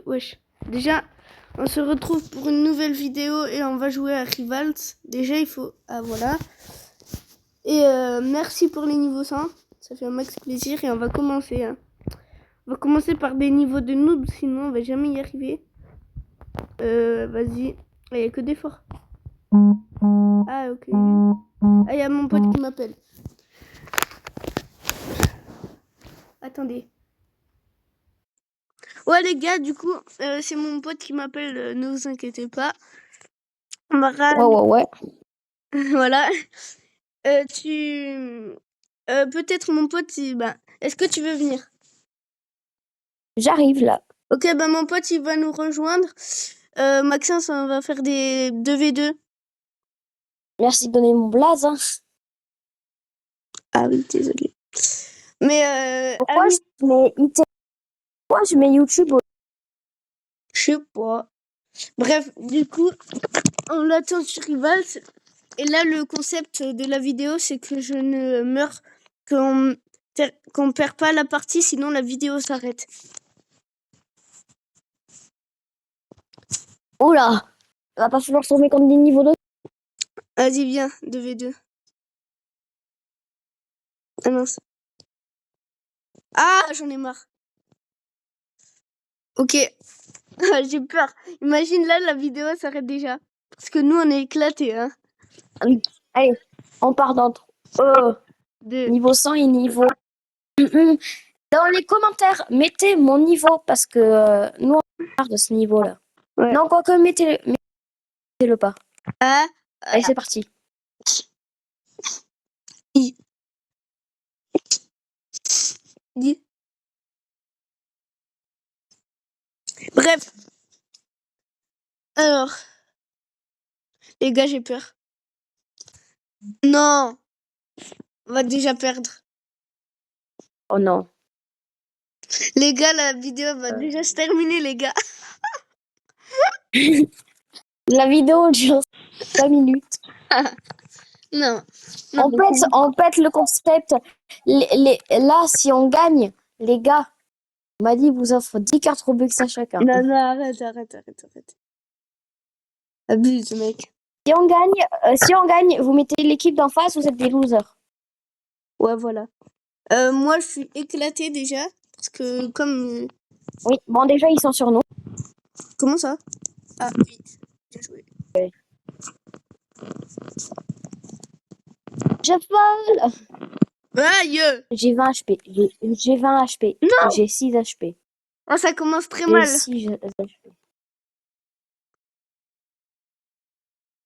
Wesh. Déjà, on se retrouve pour une nouvelle vidéo et on va jouer à Rivals. Déjà, il faut... Ah, voilà. Et merci pour les niveaux 100. Ça fait un max plaisir et on va commencer. Hein. On va commencer par des niveaux de noob, sinon on va jamais y arriver. Vas-y. Il n'y a que des forts. Ah, ok. Ah, il y a mon pote qui m'appelle. Attendez. Ouais, les gars, du coup, c'est mon pote qui m'appelle. Ne vous inquiétez pas. Ouais. Voilà. Peut-être mon pote, est-ce que tu veux venir? J'arrive là. Ok, mon pote, il va nous rejoindre. Maxence, on va faire des 2v2. Merci de donner mon blaze. Hein. Ah oui, désolé. Mais, Pourquoi je mets YouTube je sais pas. Bref, du coup, on l'attend sur Rivals. Et là, le concept de la vidéo, c'est que je ne meurs, qu'on perd pas la partie, sinon la vidéo s'arrête. Oh là, va pas falloir sauver comme des niveaux de... Vas-y, viens, 2v2. Ah mince. Ah, j'en ai marre. Ok. J'ai peur. Imagine là, la vidéo s'arrête déjà. Parce que nous, on est éclatés, hein. Allez, on part dans niveau 100 et niveau... Dans les commentaires, mettez mon niveau parce que nous, on part de ce niveau-là. Ouais. Non, quoique, mettez-le pas. Ah. Allez, c'est parti. Bref. Alors. Les gars, j'ai peur. Non. On va déjà perdre. Oh non. Les gars, la vidéo va déjà se terminer, les gars. La vidéo dure 5 minutes. Non. On pète le concept. Là, si on gagne, les gars, on m'a dit vous offre 10 cartes Robux à chacun. Non, arrête. Abuse, mec. Si on gagne, vous mettez l'équipe d'en face, vous êtes des losers. Ouais, voilà. Moi, je suis éclatée déjà. Parce que comme... Oui, bon, déjà, ils sont sur nous. Comment ça? Ah, oui. Bien joué. Je vole. Aïe! J'ai 20 HP. J'ai 20 HP. Non! J'ai 6 HP. Oh, ça commence très J'ai mal. 6 HP.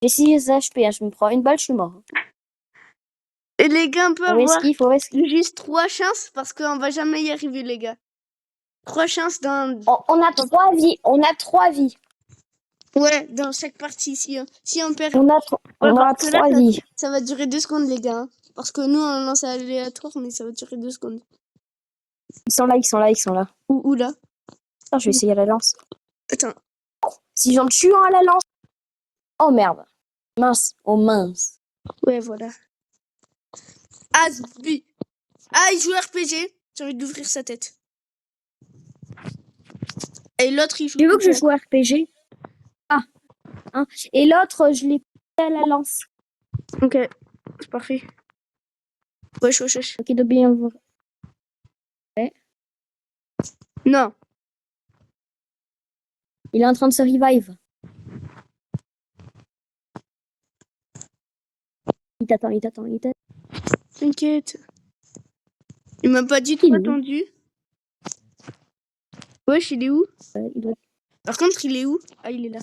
J'ai 6 HP. Hein. Je me prends une balle, je suis mort. Et les gars, on peut avoir Faut esquive. juste 3 chances parce qu'on va jamais y arriver, les gars. 3 chances dans... On a 3 vies. On a 3 vies. Ouais, dans chaque partie. Si on perd... On a 3 vies. Ça va durer 2 secondes, les gars. Hein. Parce que nous, on lance aléatoire, mais ça va durer 2 secondes. Ils sont là. Où là? Attends, je vais essayer à la lance. Attends. Si j'en tue un à la lance. Oh merde. Mince. Oh mince. Ouais, voilà. Asbi. Ah, il joue RPG. J'ai envie d'ouvrir sa tête. Et l'autre, il joue... Tu veux que je joue RPG? Ah. Hein. Et l'autre, je l'ai à la lance. Ok. C'est parfait. Wesh. Ok, de bien voir. Ouais. Non. Il est en train de se revive. Il t'attend. T'inquiète. Il m'a pas du tout attendu. Wesh, il est où? Par contre, il est où? Ah, il est là.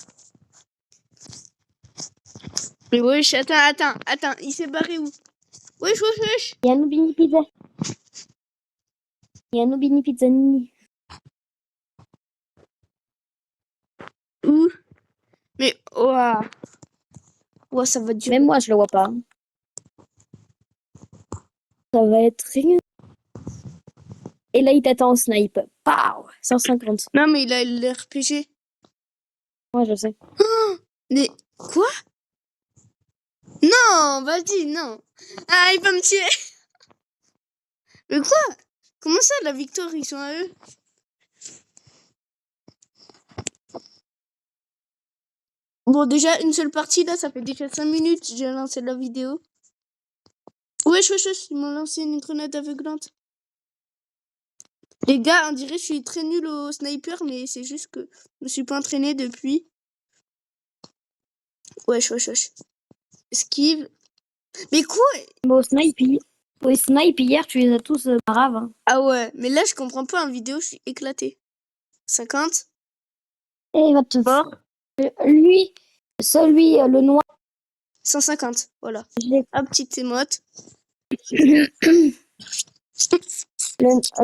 Mais wesh, attends. Il s'est barré où? Wesh. Il y a Noobini Pizza Nini. Où? Mais, ouah. Ouais, ça va durer. Même moi, je le vois pas. Ça va être rien. Et là, il t'attend en snipe. Pow 150. Non, mais il a l'RPG. Moi, je sais. Oh, mais, quoi? Non, vas-y, non. Ah, il va me tuer. Mais quoi? Comment ça, la victoire, ils sont à eux? Bon, déjà, une seule partie, là, ça fait déjà 5 minutes. J'ai lancé la vidéo. Wesh, ils m'ont lancé une grenade aveuglante. Les gars, on dirait que je suis très nul au sniper, mais c'est juste que je me suis pas entraîné depuis. Wesh. Esquive. Mais quoi? Bon, snipe hier, tu les as tous grave. Hein. Ah ouais, mais là, je comprends pas. En vidéo, je suis éclaté. 50. Et il va te... Mort. Lui, celui, le noir, 150. Voilà. je l'ai- Hop, petite émote.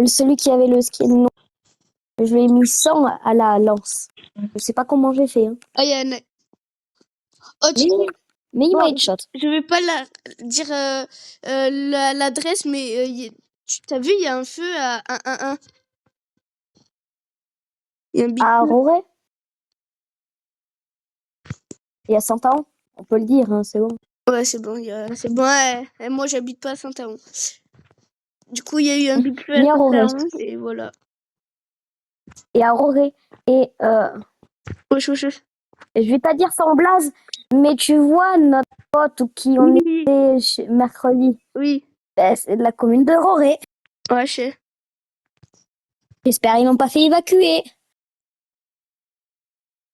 celui qui avait le skin noir, je lui ai mis 100 à la lance. Je sais pas comment j'ai fait. Hein. Ah, y a un... Oh, tu... Mais il m'a Bon, headshot. je vais pas dire l'adresse, mais tu t'as vu, il y a un feu à 1-1-1. Il y a un big À feu. Roré, il y a 100 ans, on peut le dire, hein, c'est bon. Ouais, c'est bon, c'est bon. Ouais. Et moi, j'habite pas à Saint-Aon. Du coup, il y a eu un big feu à Ni à Roré. Saint-Aon, et voilà. Et à Roré. Et Wesh. je vais pas dire ça en blaze, mais tu vois notre pote qui on Oui, était mercredi, oui. ben, c'est de la commune de Roré. Ouais, je sais. J'espère qu'ils n'ont pas fait évacuer.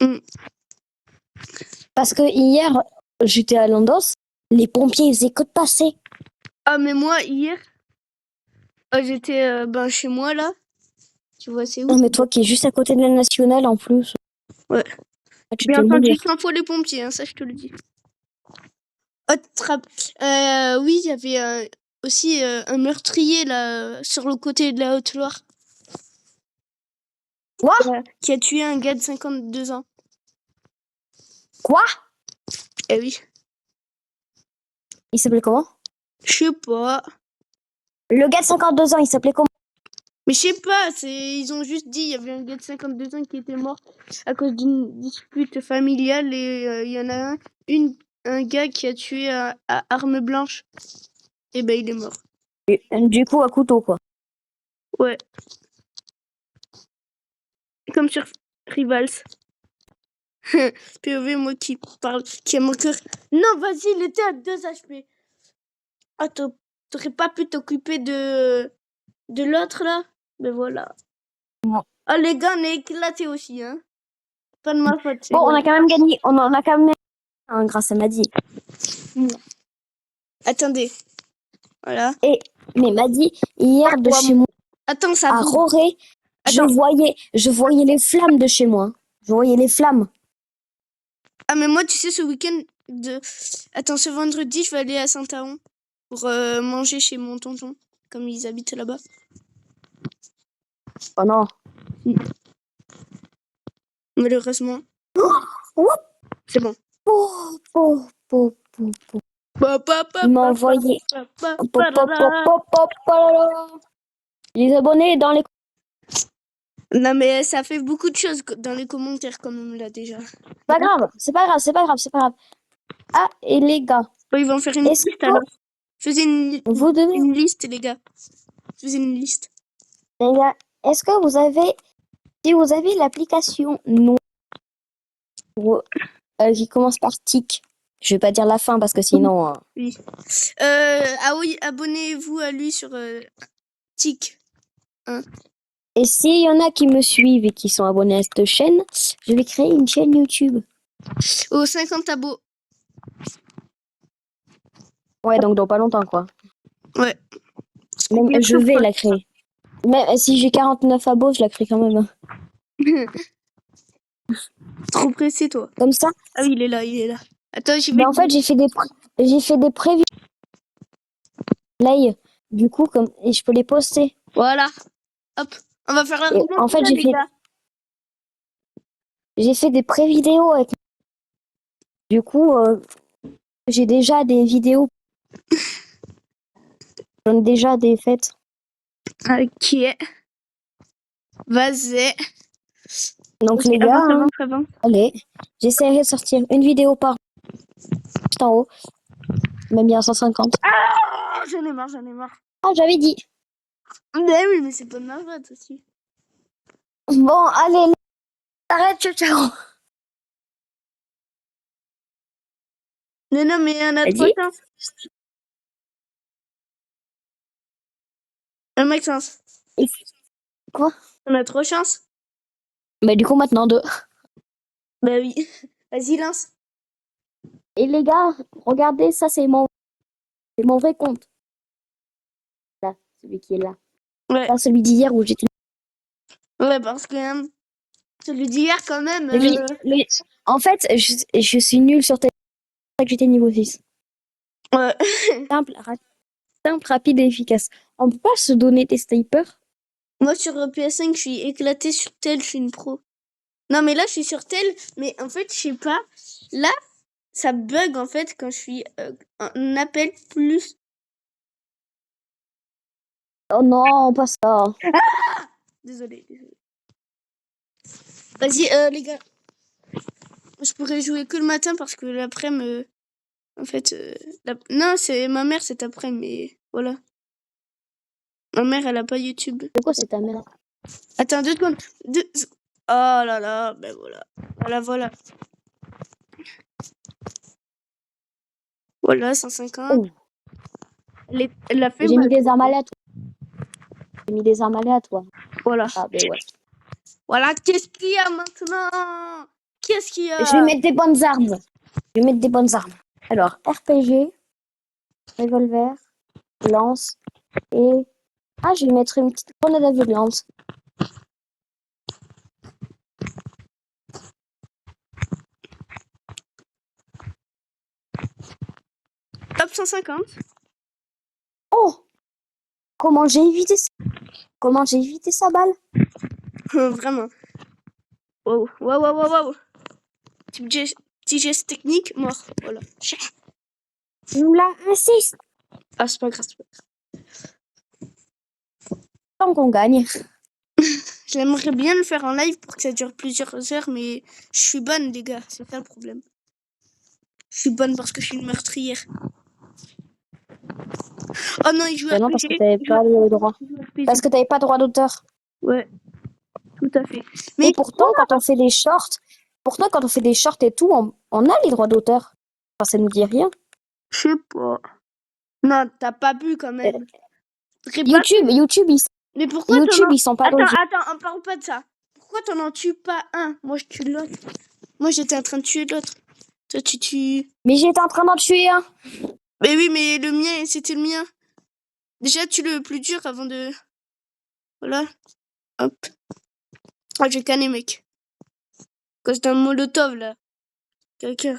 Mm. Parce que hier, j'étais à Landos, les pompiers ils faisaient que de passer. Ah, mais moi, hier, j'étais chez moi, là. Tu vois, c'est où? Non mais toi qui es juste à côté de la nationale en plus. Ouais. Ah, tu J'ai peux le entendu dire. 100 fois les pompiers, hein, ça, je te le dis. Oh, oui, il y avait aussi un meurtrier, là, sur le côté de la Haute-Loire. Quoi? Qui a tué un gars de 52 ans. Quoi? Eh oui. Il s'appelait comment? Je sais pas. Le gars de 52 ans, il s'appelait comment? Mais je sais pas, ils ont juste dit il y avait un gars de 52 ans qui était mort à cause d'une dispute familiale et il y en a un gars qui a tué à arme blanche. Et ben il est mort. Du coup, à couteau quoi. Ouais. Comme sur Rivals. POV, moi qui parle, qui a mon cœur. Non, vas-y, il était à 2 HP. Ah, t'aurais pas pu t'occuper de l'autre là? Ben voilà. Non. Ah, les gars, on est éclatés aussi, hein. Pas de ma faute, Bon, on a quand même gagné. On en a quand même hein, grâce à Madi. Attendez. Voilà. Mais Madi, hier de chez moi Attends, ça à bouge. Roré, Attends. je voyais les flammes de chez moi. Je voyais les flammes. Ah, mais moi, tu sais, ce week-end Attends, ce vendredi, je vais aller à Saint-Aon pour manger chez mon tonton, comme ils habitent là-bas. Oh non. Malheureusement. Oh, C'est bon. oh, oh, oh, oh, oh. Pa, pa, pa, Il m'a pa, envoyé. pa, pa, Pop, pa, pop, pa, pop, pop, pop, pop. Les abonnés dans les. Non, mais ça fait beaucoup de choses dans les commentaires, quand même, là, déjà. C'est pas grave, c'est pas grave, c'est pas grave, c'est pas grave. Ah, et les gars, Bon, ils vont faire une est-ce liste, que alors. Faisez vous devez. une liste, les gars. Faisez une liste. Les gars, est-ce que vous avez. Si vous avez l'application non qui commence par tic, je vais pas dire la fin parce que sinon. Oui. Ah oui, abonnez-vous à lui sur Tic. Hein. Et s'il y en a qui me suivent et qui sont abonnés à cette chaîne, je vais créer une chaîne YouTube. Aux 50 abos. Ouais, donc dans pas longtemps, quoi. Ouais. Même, je vais la créer. Même si j'ai 49 abos, je la crée quand même. Trop pressé, toi. Comme ça. Ah oui, il est là. Attends, j'y vais. Ben, en fait, j'ai fait des prévus. Play. Du coup, et je peux les poster. Voilà. Hop. On va faire la Et en fait, les gars. j'ai fait des pré-vidéos avec. Du coup, j'ai déjà des vidéos. J'en ai déjà des faites. Ok. Vas-y. Donc, les gars, Avance. allez, j'essaierai de sortir une vidéo par juste en haut. Même bien 150. Ah, j'en ai marre. Ah, j'avais dit. Mais oui, mais c'est pas de ma faute aussi. Bon, allez, arrête, ciao, ciao. Non, mais on a T'as trop dit? chance. Maxence, Et- Quoi? on a trop chance. Bah, du coup, maintenant deux. Bah oui. Vas-y, lance. Et les gars, regardez, ça, c'est mon vrai compte. Là, celui qui est là. Ouais, Pas celui d'hier où j'étais. ouais, parce que celui d'hier, quand même. En fait, je suis nulle sur tel que j'étais niveau 6. Ouais. Simple, simple, rapide et efficace. On peut pas se donner des snipers? Moi, sur PS5, je suis éclatée sur tel, je suis une pro. Non, mais là, je suis sur tel, mais en fait, je sais pas. Là, ça bug, en fait, quand je suis en appel plus. Oh non, pas ça. Désolé. Vas-y, les gars. Je pourrais jouer que le matin parce que l'après-midi, en fait, non, c'est ma mère cet après-midi, mais voilà. Ma mère, elle a pas YouTube. C'est quoi, c'est ta mère? Attends, 2 secondes. Oh là là, ben voilà. Voilà. Voilà, 150. Oh, Elle l'a fait j'ai mis mal. des armes aléatoires. J'ai mis des armes aléatoires. Voilà. Ah, ben ouais. Voilà, qu'est-ce qu'il y a maintenant? Qu'est-ce qu'il y Je vais a? mettre des bonnes armes. Je vais mettre des bonnes armes. Alors, RPG, revolver, lance et... Ah, je vais mettre une petite grenade aveuglante. Top 150. Oh! Comment j'ai évité ça? Comment j'ai évité sa balle? Vraiment. Wow. Petit geste technique, mort. Voilà. Nous la insiste. Ah, c'est pas grave. Tant qu'on gagne. J'aimerais bien le faire en live pour que ça dure plusieurs heures, mais je suis bonne, les gars. C'est ça le problème. Je suis bonne parce que je suis une meurtrière. Oh non, il joue Ben non, parce que RPG. t'avais pas le droit. Parce que t'avais pas droit d'auteur. Ouais, tout à fait. Et Mais pourtant, quand on fait des shorts, et tout, on a les droits d'auteur. Enfin, ça nous dit rien. je sais pas. Non, t'as pas bu quand Euh, même. Répète. YouTube, Mais pourquoi t'en as... ils sont pas logiques. Attends, on parle pas de ça. Pourquoi t'en en tues pas un? Moi, je tue l'autre. Moi, j'étais en train de tuer l'autre. Toi, tu tues... Mais j'étais en train d'en tuer un. Mais oui, mais le mien, c'était le mien. Déjà, tue le plus dur avant de... Voilà. Hop. Ah, j'ai canné, mec. Cause d'un molotov, là. Quelqu'un.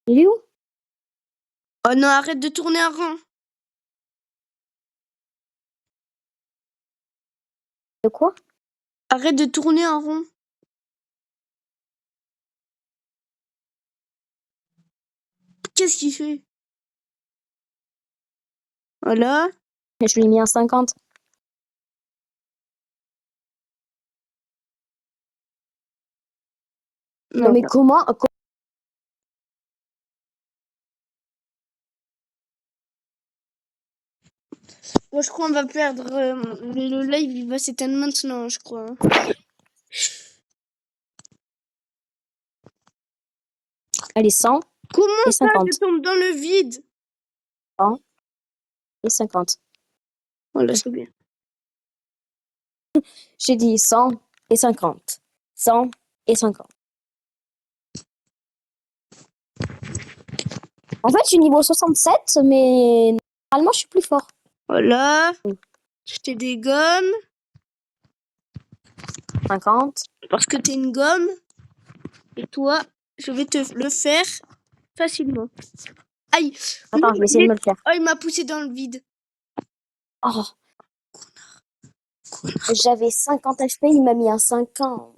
Il est où? Oh non, arrête de tourner en rond. De quoi? Arrête de tourner en rond. Qu'est-ce qu'il fait? Voilà. Je lui ai mis un 50. Non, Non. mais comment? Moi, je crois qu'on va perdre. Le live, il va s'éteindre maintenant, je crois. Hein. Elle est 100 Comment et ça, je 50. tombe dans le vide? 100 et 50. Voilà, c'est bien. J'ai dit 100 et 50. 100 et 50. En fait, je suis niveau 67, mais normalement, je suis plus fort. Voilà. Je te dégomme. 50. Parce que t'es une gomme. Et toi, je vais te le faire facilement. Aïe. Attends, je vais essayer de me le faire. Oh, il m'a poussé dans le vide. Oh, j'avais 50 HP, il m'a mis un 50.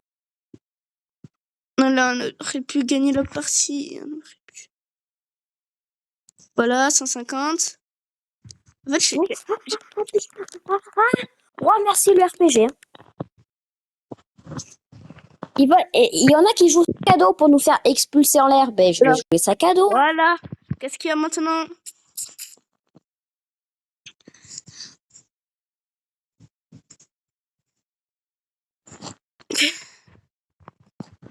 Là, on aurait pu gagner la partie. On aurait pu. Voilà, 150. En fait, Oh, merci le RPG. Il y en a qui jouent cadeau pour nous faire expulser en l'air. Ben, je vais jouer ça cadeau. Voilà. Qu'est-ce qu'il y a maintenant?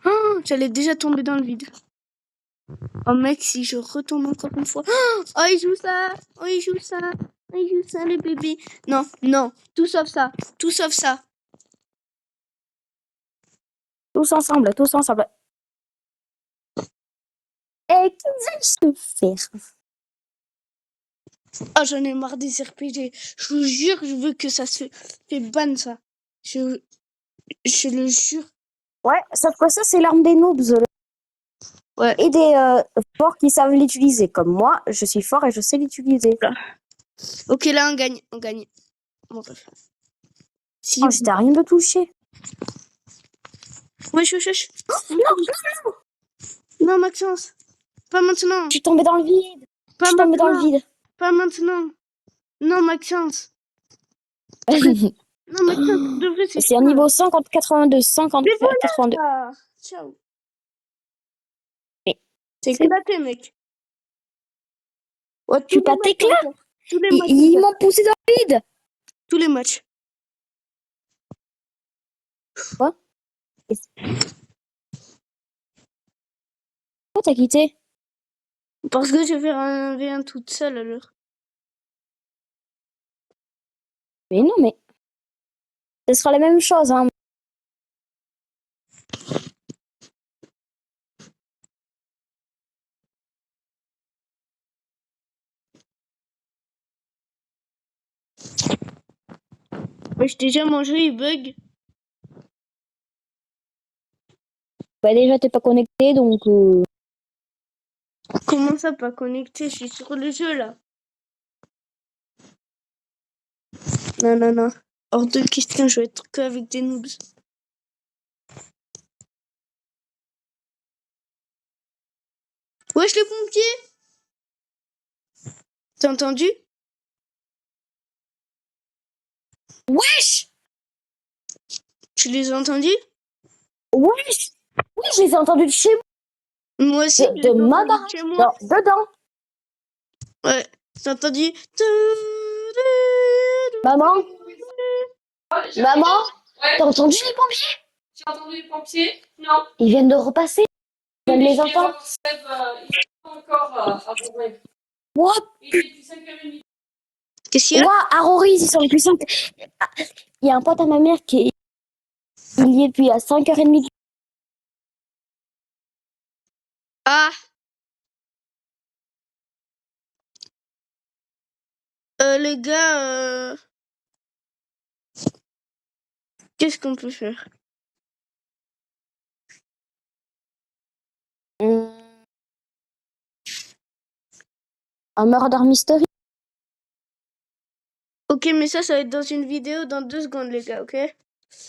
Oh, j'allais déjà tomber dans le vide. Oh mec, si je retourne encore une fois. Oh, il joue ça. Oh, il joue ça. Oh, il joue ça, les bébés. Non, non. Tout sauf ça. Tout sauf ça. Tous ensemble, tous ensemble. Et qu'est-ce que je faire? Oh, j'en ai marre des RPG. Je vous jure, je veux que ça se fait ban, ça. Je le jure. Ouais, sauf que ça, c'est l'arme des noobs. Ouais. Et des forts qui savent l'utiliser. Comme moi, je suis fort et je sais l'utiliser. Ok, là, on gagne. On gagne. Bon, bref. Si, Oh, j'étais à rien de toucher. Wesh, wesh, wesh. Oh, non. Non, Maxence. Pas maintenant. Je suis tombée dans le vide. Pas Je suis tombée dans le maintenant. vide. Pas maintenant. Non, Maxence. Non, Maxence, tu devrais C'est un niveau 100 contre 82. 100 contre Mais voilà 82. ça. Ciao. Mais C'est éclaté, mec. Ouais, tu pas t'éclat. Tous les matchs. Ils m'ont poussé dans le vide. Tous les matchs. Quoi? Pourquoi t'as quitté? Parce que je vais faire un V1 toute seule alors. Mais non, mais ce sera la même chose, hein. Wesh, déjà mon jeu il bug. Bah déjà t'es pas connecté, donc Comment ça pas connecté? Je suis sur le jeu là. Non, non, non. Hors de question, je vais être que avec des noobs. Wesh les pompiers! T'as entendu? wesh, Tu les as entendus? wesh. Oui, je les ai entendus de chez moi, Moi aussi, je les ai de ma entendus baraque, chez moi. dedans. Ouais, t'as entendu? Maman, maman, t'as entendu les pompiers? J'ai entendu les pompiers. Non. Ils viennent de repasser. Je viens de les entendre. Ils sont encore à Bourg-en-Bresse. What? Il est du 5h30. Qu'est-ce qu'il y a? Ouah, à Rory, ils sont les plus simples. Il y a un pote à ma mère qui il y est depuis à 5h30. Ah! Les gars, qu'est-ce qu'on peut faire? Un murder mystery. Ok, mais ça va être dans une vidéo dans 2 secondes, les gars, ok?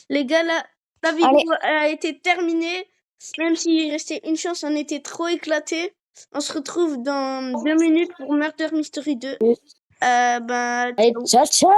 Les gars, là, la vidéo a été terminée. Même s'il restait une chance, on était trop éclatés. On se retrouve dans 2 minutes pour Murder Mystery 2. Allez, ciao, ciao.